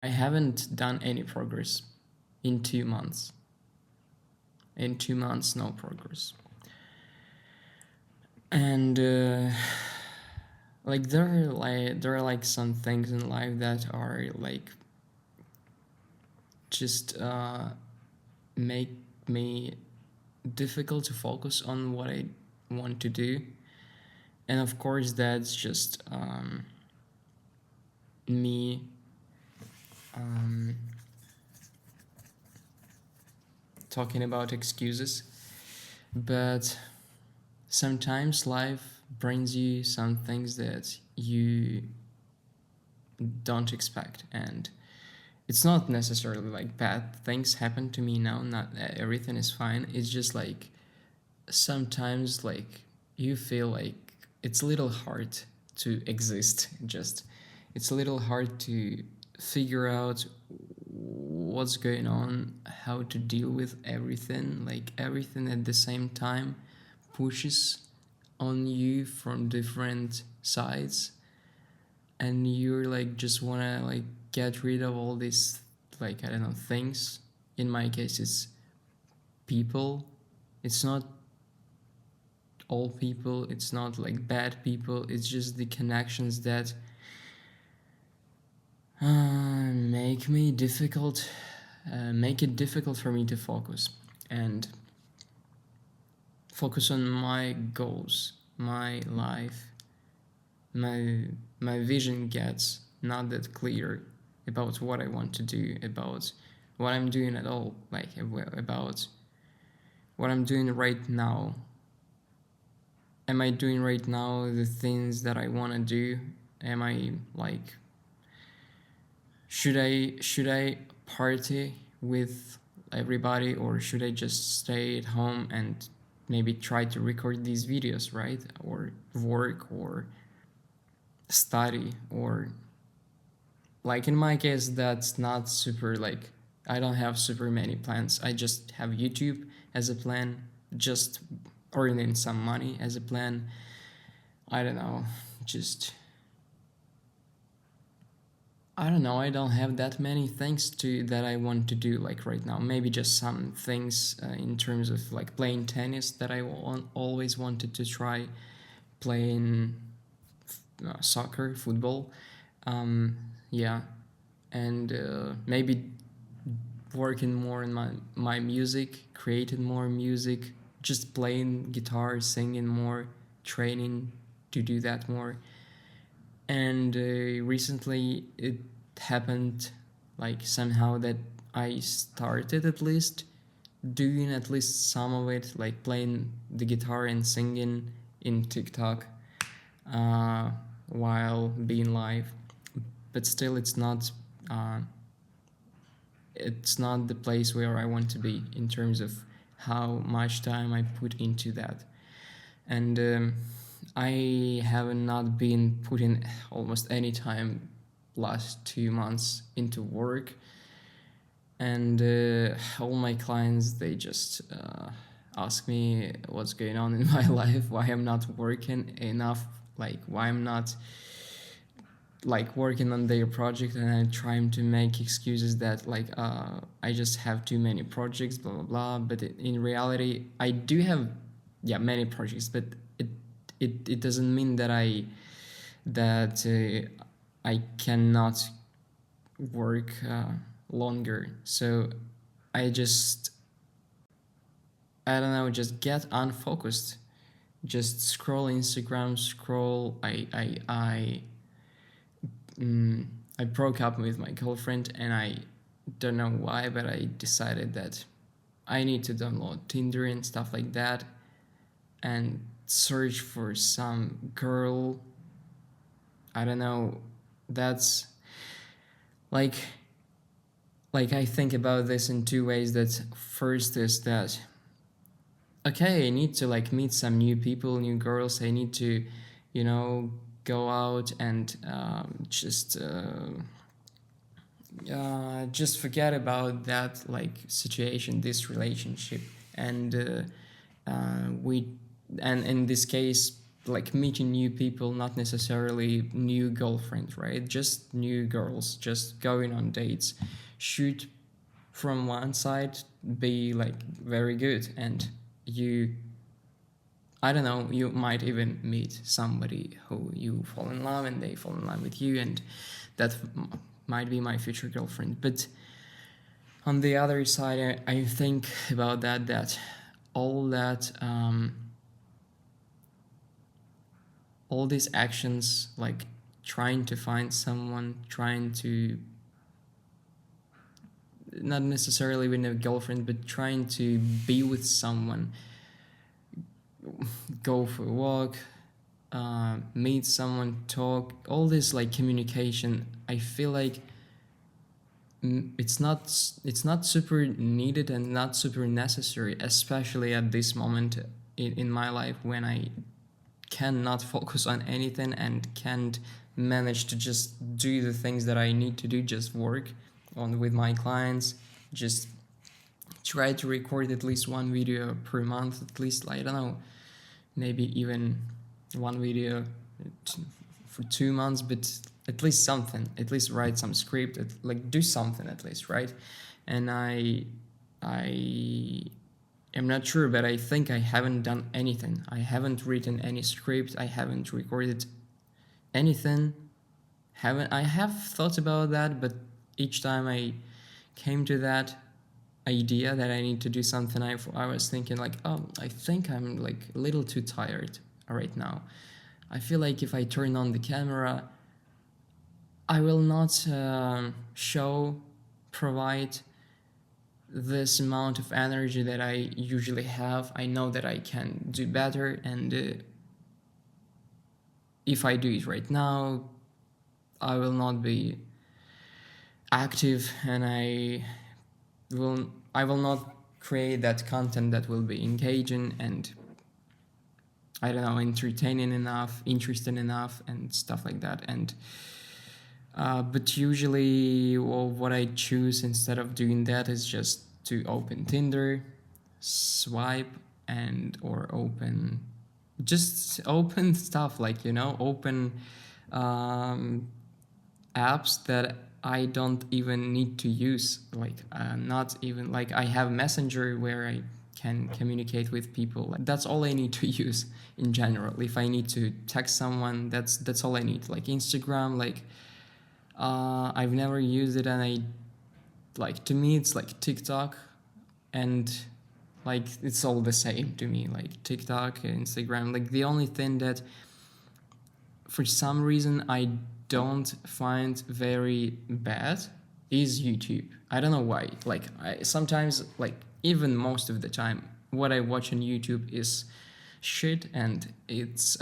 I haven't done any progress in 2 months. In 2 months, no progress. And like there are like some things in life that are like just make me difficult to focus on what I want to do. And of course that's just me talking about excuses. But sometimes life brings you some things that you don't expect, and it's not necessarily like bad things happen to me now, not everything is fine. It's just like sometimes like you feel like it's a little hard to exist. Just it's a little hard to figure out what's going on, how to deal with everything. Like everything at the same time pushes on you from different sides, and you're like just wanna like get rid of all these, like, I don't know, things. In my case it's people. It's not all people, it's not like bad people, it's just the connections that make it difficult for me to focus and focus on my goals, my life. My vision gets not that clear about what I want to do, about what I'm doing at all, like about what I'm doing right now. Am I doing right now the things that I want to do? Am I like, should I party with everybody, or should I just stay at home and maybe try to record these videos, right? Or work or study, or like in my case that's not super, like I don't have super many plans. I just have YouTube as a plan, just earning some money as a plan. I don't know, just I don't know. I don't have that many things to that I want to do like right now. Maybe just some things in terms of like playing tennis that I always wanted to try, playing soccer, football. Yeah, and maybe working more in my music, creating more music, just playing guitar, singing more, training to do that more. And recently it happened like somehow that I started at least doing at least some of it, like playing the guitar and singing in TikTok uh, while being live. But still uh, it's not the place where I want to be in terms of how much time I put into that. And I have not been putting almost any time last 2 months into work, and all my clients, they just ask me what's going on in my life, why I'm not working enough, like why I'm not like working on their project, and I try to make excuses that like I just have too many projects, blah blah blah. But in reality, I do have, yeah, many projects, but it doesn't mean that I cannot work longer. So I just, I don't know, just get unfocused, just scroll Instagram, scroll. I broke up with my girlfriend, and I don't know why, but I decided that I need to download Tinder and stuff like that and search for some girl. I don't know. That's like I think about this in two ways. That first is that okay, I need to like meet some new people, new girls. I need to, you know, go out and just forget about that like situation, this relationship, and we, and in this case, like meeting new people, not necessarily new girlfriends, right? Just new girls, just going on dates. Should from one side be like very good, and you, I don't know, you might even meet somebody who you fall in love and they fall in love with you, and that might be my future girlfriend. But on the other side, I think about that all that all these actions, like trying to find someone, trying to, not necessarily with a girlfriend, but trying to be with someone, go for a walk, meet someone, talk, all this like communication, I feel like it's not super needed and not super necessary, especially at this moment in my life when I cannot focus on anything and can't manage to just do the things that I need to do, just work on with my clients, just try to record at least one video per month, at least, I don't know, maybe even one video for 2 months, but at least something, at least write some script, like do something at least, right? And I am not sure, but I think I haven't done anything. I haven't written any script. I haven't recorded anything. I have thought about that, but each time I came to that idea that I need to do something, I was thinking like, oh, I think I'm like a little too tired right now. I feel like if I turn on the camera, I will not provide this amount of energy that I usually have. I know that I can do better, and if I do it right now, I will not be active, and I will not create that content that will be engaging and, I don't know, entertaining enough, interesting enough, and stuff like that. And but usually, well, what I choose instead of doing that is just to open Tinder, swipe, and or just open stuff, like, open apps that I don't even need to use. Like, not even like I have Messenger where I can communicate with people. That's all I need to use in general. If I need to text someone, that's all I need. Like Instagram, like I've never used it, and I like, to me it's like TikTok, and like it's all the same to me. Like TikTok, Instagram, like the only thing that for some reason I don't find very bad is YouTube. I don't know why. Like I sometimes, like even most of the time, what I watch on YouTube is shit, and it's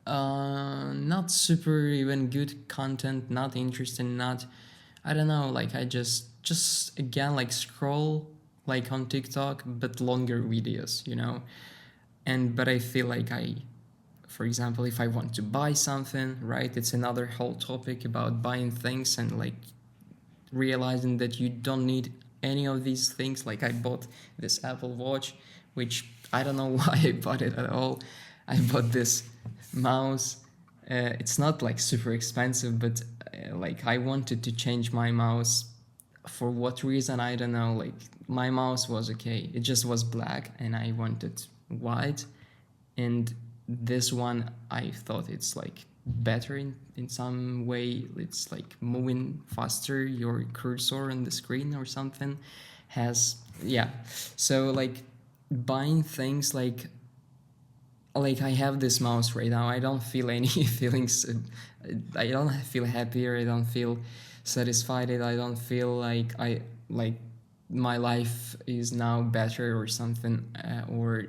not super even good content, not interesting, not, I don't know, like I just again like scroll like on TikTok, but longer videos, and but I feel like for example, if I want to buy something, right, it's another whole topic about buying things and like realizing that you don't need any of these things. Like I bought this Apple Watch, which I don't know why I bought it at all. I bought this mouse. It's not like super expensive, but like I wanted to change my mouse. For what reason, I don't know. Like my mouse was okay, it just was black, and I wanted white. And this one, I thought it's like better in some way. It's like moving faster, your cursor on the screen or something has, yeah. So like buying things, like I have this mouse right now, I don't feel any feelings. I don't feel happier, I don't feel satisfied, I don't feel like I like my life is now better or something, or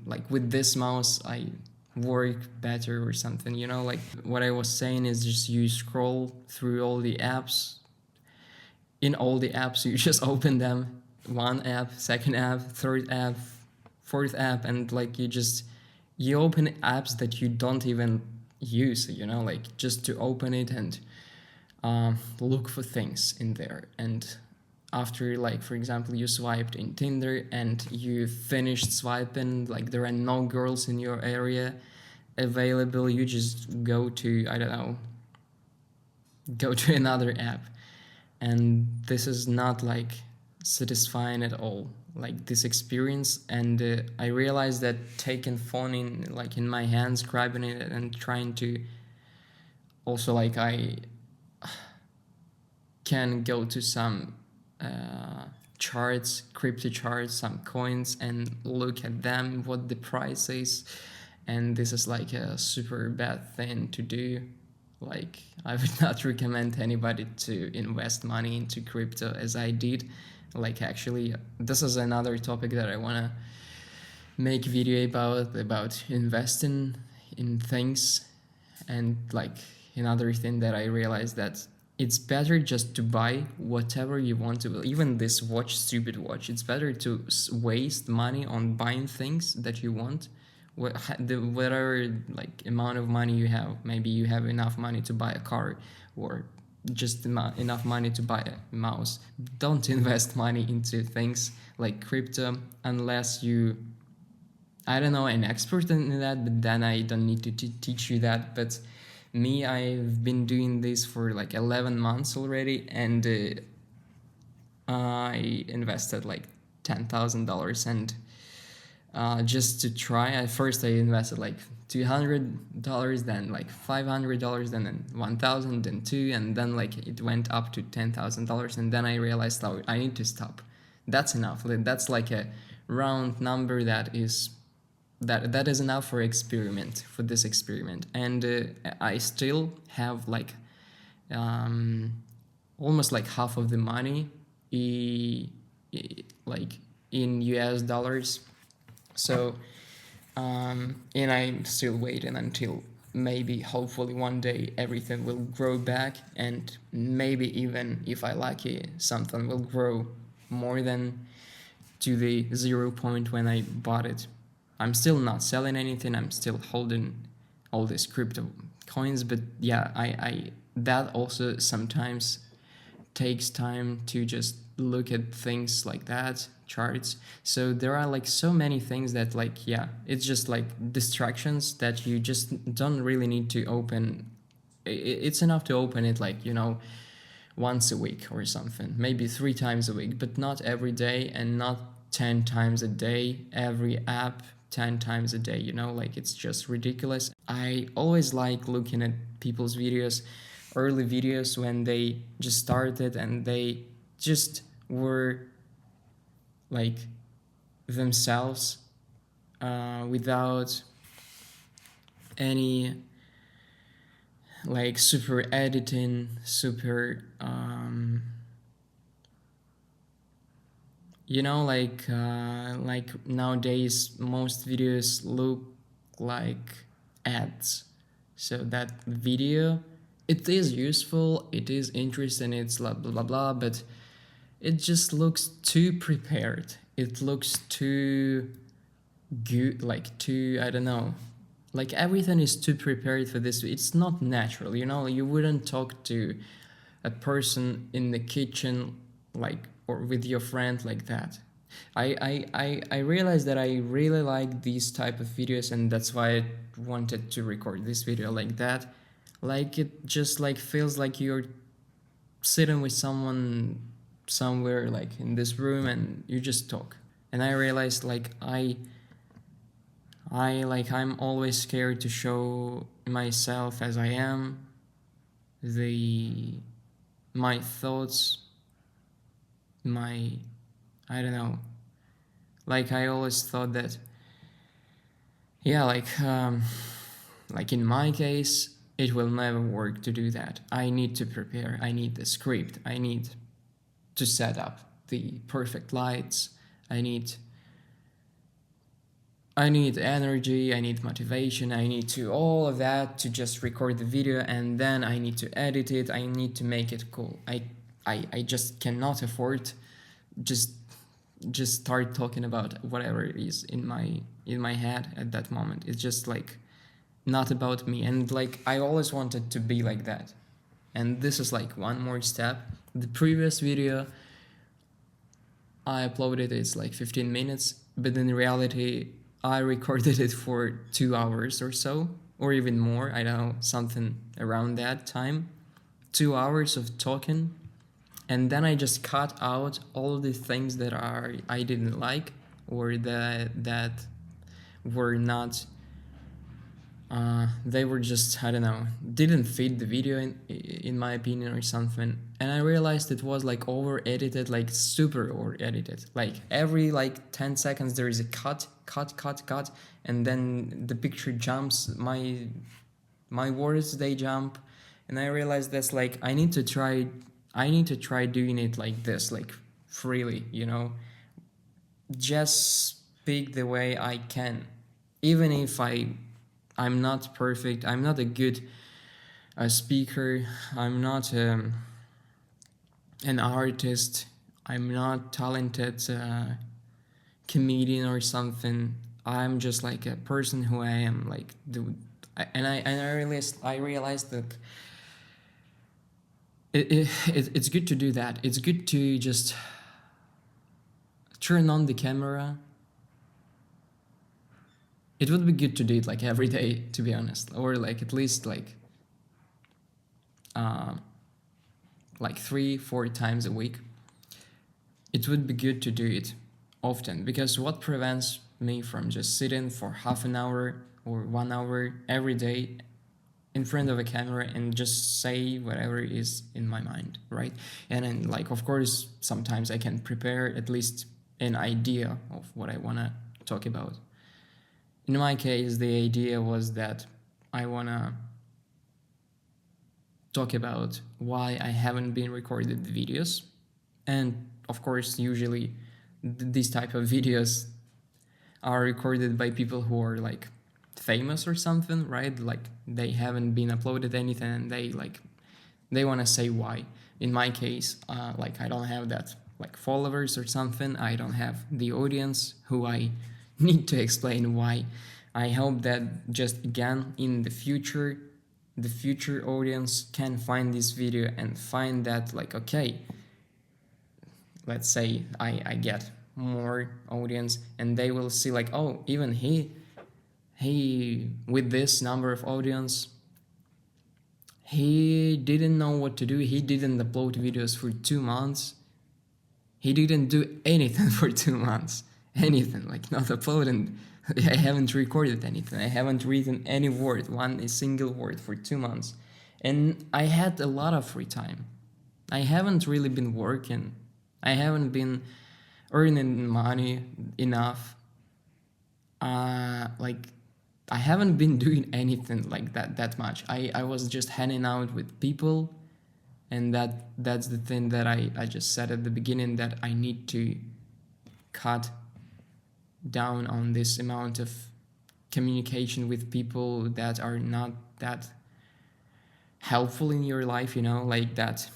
like with this mouse I work better or something, like what I was saying is just you scroll through all the apps. In all the apps, you just open them, one app, second app, third app, fourth app, and like you open apps that you don't even use, like just to open it and look for things in there. And after, like, for example, you swiped in Tinder and you finished swiping, like there are no girls in your area available, you just go to, I don't know, go to another app. And this is not like satisfying at all, like this experience. And I realized that taking phone in, like in my hands, grabbing it and trying to also, like, I can go to some charts, crypto charts, some coins, and look at them, what the price is. And this is like a super bad thing to do. Like, I would not recommend anybody to invest money into crypto as I did. Like, actually, this is another topic that I want to make video about investing in things. And like another thing that I realized, that it's better just to buy whatever you want to, even this watch, stupid watch, it's better to waste money on buying things that you want, whatever like amount of money you have. Maybe you have enough money to buy a car, or just enough money to buy a mouse. Don't invest money into things like crypto unless you, I don't know, an expert in that, but then I don't need to teach you that. But me, I've been doing this for like 11 months already, and I invested like $10,000. And just to try, at first I invested like $200, then like $500, then 1,000, then two, and then like it went up to $10,000. And then I realized, oh, I need to stop. That's enough. That's like a round number that is enough for this experiment. And I still have like almost like half of the money like in US dollars. So and I'm still waiting until maybe, hopefully one day, everything will grow back, and maybe even if I like it, something will grow more than to the 0 point when I bought it. I'm still not selling anything. I'm still holding all these crypto coins. But yeah, I that also sometimes takes time to just look at things like that, charts. So there are like so many things that, like, yeah, it's just like distractions that you just don't really need to open. It's enough to open it, like, you know, once a week or something, maybe 3 times a week, but not every day, and not 10 times a day, every app 10 times a day, you know, like it's just ridiculous. I always like looking at people's videos, early videos, when they just started and they just were like themselves, without any like super editing, super you know, like nowadays most videos look like ads. So that video, it is useful, it is interesting, it's blah blah blah blah, but it just looks too prepared. It looks too good, like too, I don't know, like everything is too prepared for this. It's not natural, you know. You wouldn't talk to a person in the kitchen, like, or with your friend like that. I realized that I really like these type of videos, and that's why I wanted to record this video like that. Like, it just like feels like you're sitting with someone somewhere, like in this room, and you just talk. And I realized, like, I'm always scared to show myself as I am, my thoughts, I don't know. Like, I always thought that, yeah, like in my case, it will never work to do that. I need to prepare. I need the script. I need to set up the perfect lights. I need energy, I need motivation, I need to all of that to just record the video, and then I need to edit it, I need to make it cool. I just cannot afford just start talking about whatever is in my head at that moment. It's just like not about me, and like I always wanted to be like that. And this is like one more step. The previous video, I uploaded it's like 15 minutes, but in reality, I recorded it for 2 hours or so, or even more. I don't know, something around that time. 2 hours of talking, and then I just cut out all the things that are I didn't like or that were not they were just, I don't know, didn't fit the video in my opinion or something. And I realized it was like over edited, like super over edited. Like every like 10 seconds there is a cut, and then the picture jumps, my words they jump. And I realized that's like I need to try doing it like this, like freely, just speak the way I can, even if I'm not perfect. I'm not a good speaker. I'm not an artist. I'm not talented comedian or something. I'm just like a person who I am. Like I realized that it's good to do that. It's good to just turn on the camera. It would be good to do it like every day, to be honest, or like at least uh, like 3-4 times a week. It would be good to do it often, because what prevents me from just sitting for half an hour or 1 hour every day in front of a camera and just say whatever is in my mind, right? And then, like, of course, sometimes I can prepare at least an idea of what I want to talk about. In my case, the idea was that I want to talk about why I haven't been recorded videos. And of course, usually these type of videos are recorded by people who are like famous or something, right? Like they haven't been uploaded anything, and they want to say why. In my case, like I don't have that like followers or something. I don't have the audience who I need to explain why. I hope that just again in the future audience can find this video and find that like, okay, let's say I get more audience, and they will see like, oh, even he with this number of audience, he didn't know what to do. He didn't upload videos for 2 months. He didn't do anything for 2 months. Anything, like not uploading. I haven't recorded anything. I haven't written any word, a single word for 2 months. And I had a lot of free time. I haven't really been working. I haven't been earning money enough. Like I haven't been doing anything like that much. I was just hanging out with people, and that's the thing that I just said at the beginning, that I need to cut down on this amount of communication with people that are not that helpful in your life, like that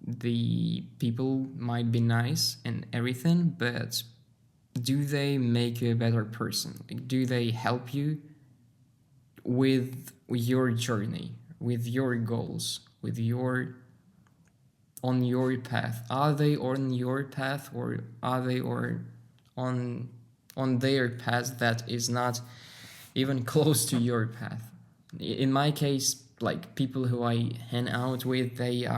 the people might be nice and everything, but do they make you a better person? Like, do they help you with your journey, with your goals, with your on your path? Are they on your path, or are they on their path that is not even close to your path? In my case, like people who I hang out with, they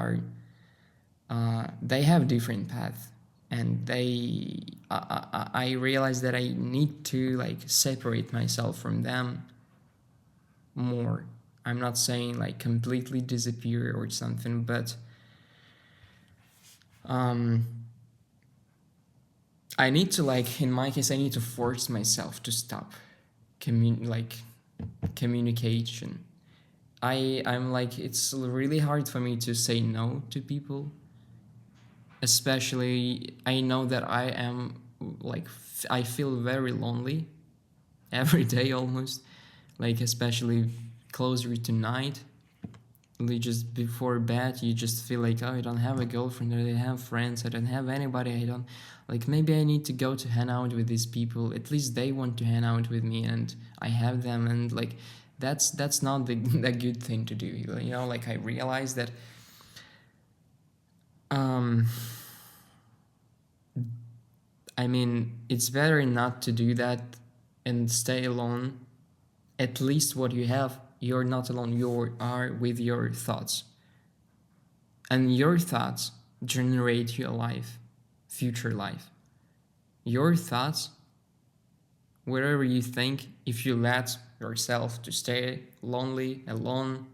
have different paths, and I realize that I need to like separate myself from them more. I'm not saying like completely disappear or something, but I need to, like, in my case, I need to force myself to stop communication. I'm like, it's really hard for me to say no to people. Especially, I know that I am like, I feel very lonely every day almost, like, especially closer to night. Like just before bed, you just feel like, oh, I don't have a girlfriend, I don't have friends, I don't have anybody. I don't, like, maybe I need to go to hang out with these people. At least they want to hang out with me, and I have them. And like, that's not the good thing to do. Like, I realize that – um I mean, it's better not to do that and stay alone. At least what you have, you're not alone. You are with your thoughts. And your thoughts generate your life, future life. Your thoughts, wherever you think, if you let yourself to stay lonely, alone,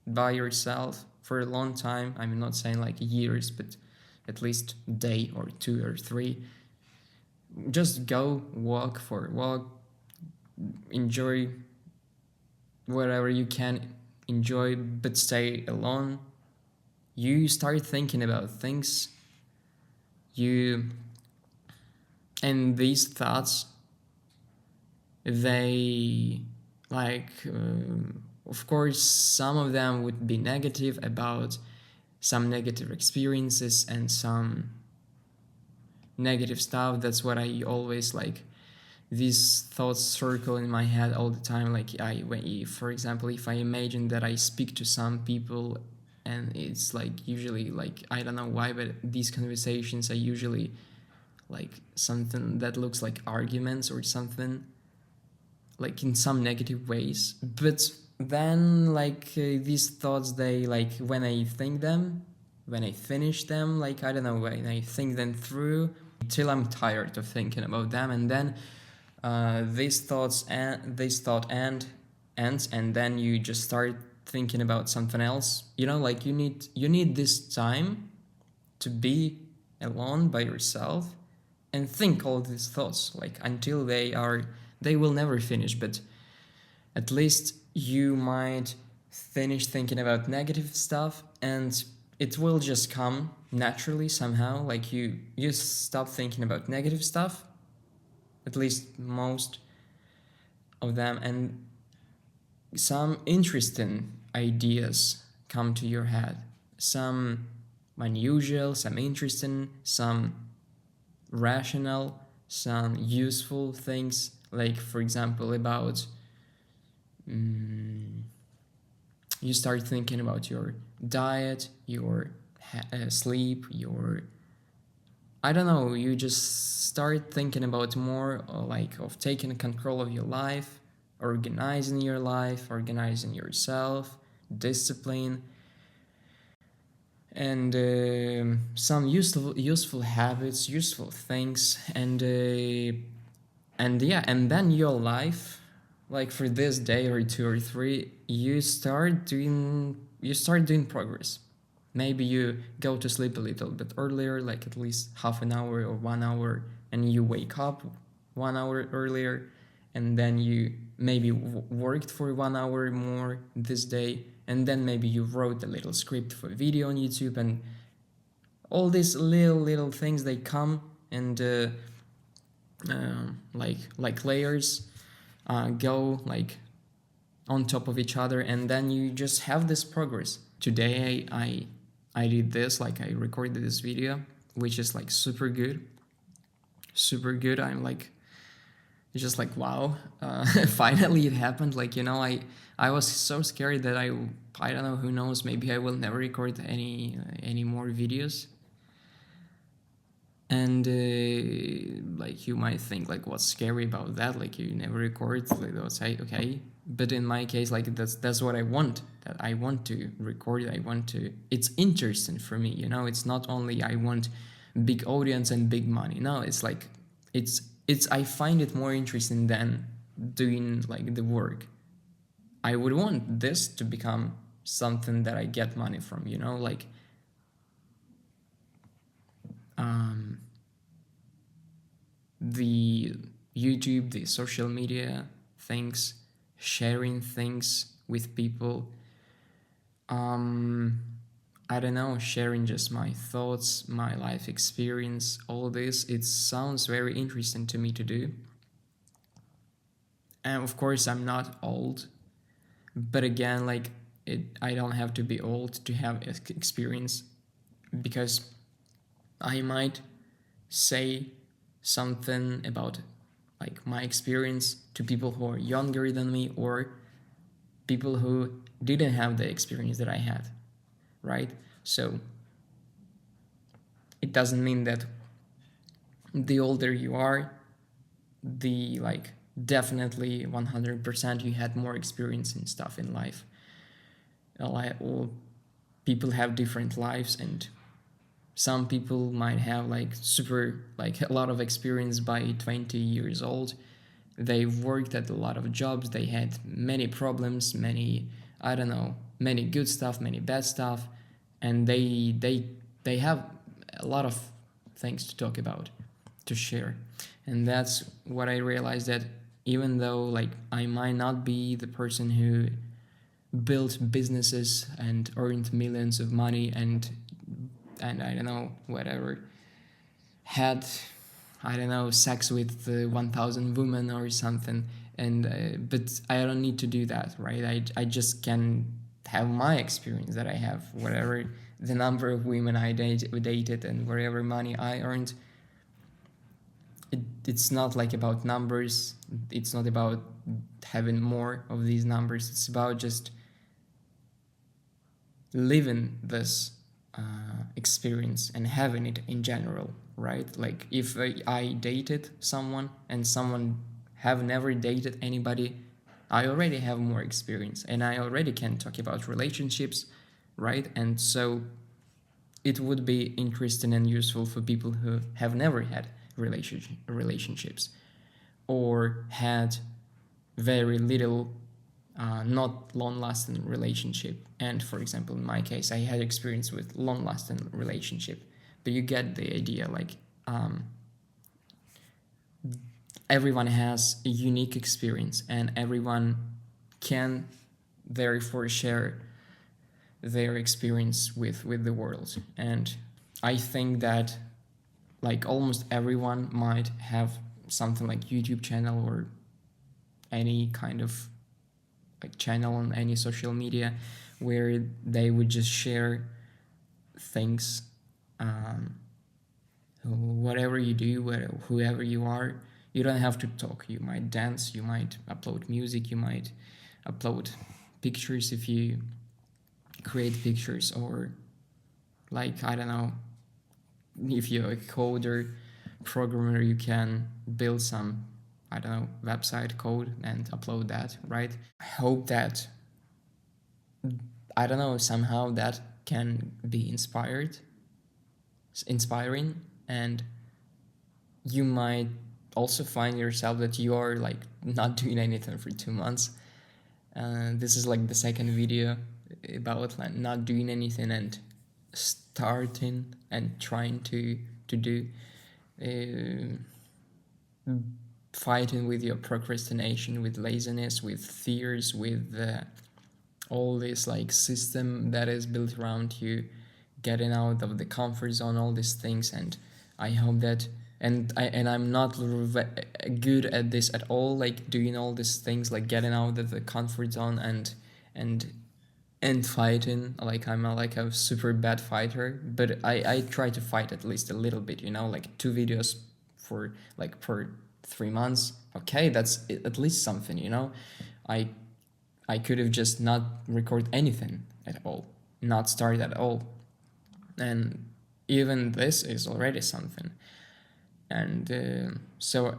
by yourself for a long time, I'm not saying like years, but at least a day or two or three, just go walk for a walk, enjoy wherever you can enjoy, but stay alone. You start thinking about things, you and these thoughts, they like of course some of them would be negative, about some negative experiences and some negative stuff. That's what I always like, these thoughts circle in my head all the time. Like for example, if I imagine that I speak to some people, and it's like usually like, I don't know why, but these conversations are usually like something that looks like arguments or something, like in some negative ways. But then like these thoughts, they like, when I think them, when I finish them, like I don't know, when I think them through till I'm tired of thinking about them, and then this thought ends, and then you just start thinking about something else. You know, like you need this time to be alone by yourself and think all these thoughts, like until they will never finish, but at least you might finish thinking about negative stuff, and it will just come naturally somehow. Like you stop thinking about negative stuff, at least most of them, and some interesting ideas come to your head, some unusual, some interesting, some rational, some useful things, like for example about you start thinking about your diet, your sleep, your, I don't know, you just start thinking about more like of taking control of your life, organizing your life, organizing yourself, discipline, and some useful habits, useful things, and yeah, and then your life, like for this day or two or three, you start doing progress. Maybe you go to sleep a little bit earlier, like at least half an hour or 1 hour, and you wake up 1 hour earlier, and then you maybe worked for 1 hour more this day, and then maybe you wrote a little script for a video on YouTube, and all these little things, they come and like layers go like on top of each other, and then you just have this progress. Today I did this, like I recorded this video, which is like super good, super good. I'm like, it's just like wow, finally it happened. Like, I was so scared that I don't know, who knows, maybe I will never record any more videos. And like you might think like, what's scary about that, like you never record, like they'll say okay, but in my case, like that's what I want, that I want to record, I want to, it's interesting for me, it's not only I want big audience and big money. No, it's like it's I find it more interesting than doing like the work. I would want this to become something that I get money from, like um the YouTube, the social media things, sharing things with people. Um, I don't know, sharing just my thoughts, my life experience, all this. It sounds very interesting to me to do. And of course, I'm not old, but again, like I don't have to be old to have experience, because I might say something about like my experience to people who are younger than me, or people who didn't have the experience that I had, right? So it doesn't mean that the older you are, the like definitely 100% you had more experience in stuff in life. All people have different lives, and some people might have like super like a lot of experience by 20 years old. They've worked at a lot of jobs, they had many problems, many, I don't know, many good stuff, many bad stuff, and they have a lot of things to talk about, to share. And that's what I realized, that even though like I might not be the person who built businesses and earned millions of money and I don't know, whatever, had, I don't know, sex with 1,000 women or something. And but I don't need to do that, right? I just can have my experience that I have, whatever the number of women I dated and whatever money I earned. It's not like about numbers. It's not about having more of these numbers. It's about just living this experience and having it in general, right? Like if I dated someone and someone have never dated anybody, I already have more experience and I already can talk about relationships, right? And so it would be interesting and useful for people who have never had relationships or had very little not long-lasting relationship. And for example, in my case, I had experience with long-lasting relationship. But you get the idea. Like everyone has a unique experience, and everyone can therefore share their experience with the world. And I think that like almost everyone might have something like YouTube channel or any kind of like channel on any social media where they would just share things, whatever you do, whoever you are. You don't have to talk. You might dance, you might upload music, you might upload pictures if you create pictures, or like, I don't know, if you're a coder, programmer, you can build some, I don't know, website code and upload that, right? I hope that, I don't know, somehow that can be inspiring, and you might also find yourself that you are like not doing anything for 2 months. This is like the second video about like not doing anything and starting and trying to do, fighting with your procrastination, with laziness, with fears, with all this like system that is built around you, getting out of the comfort zone, all these things. And I hope that, I'm not good at this at all, like doing all these things, like getting out of the comfort zone and and fighting. Like I'm like a super bad fighter, but I try to fight at least a little bit, like 2 videos for like per 3 months. Okay, that's at least something, I I could have just not record anything at all, not start at all. And even this is already something. And so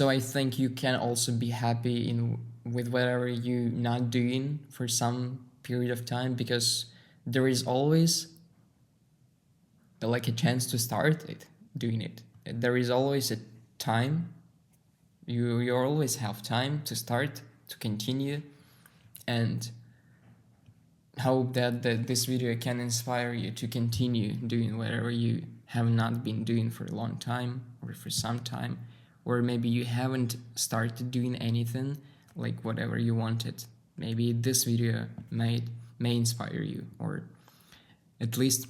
I think you can also be happy in with whatever you not doing for some period of time, because there is always like a chance to start it, doing it. There is always a time. You always have time to start, to continue, and hope that this video can inspire you to continue doing whatever you have not been doing for a long time or for some time, or maybe you haven't started doing anything, like whatever you wanted. Maybe this video may inspire you, or at least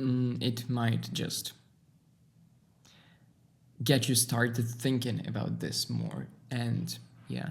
it might just get you started thinking about this more. And yeah,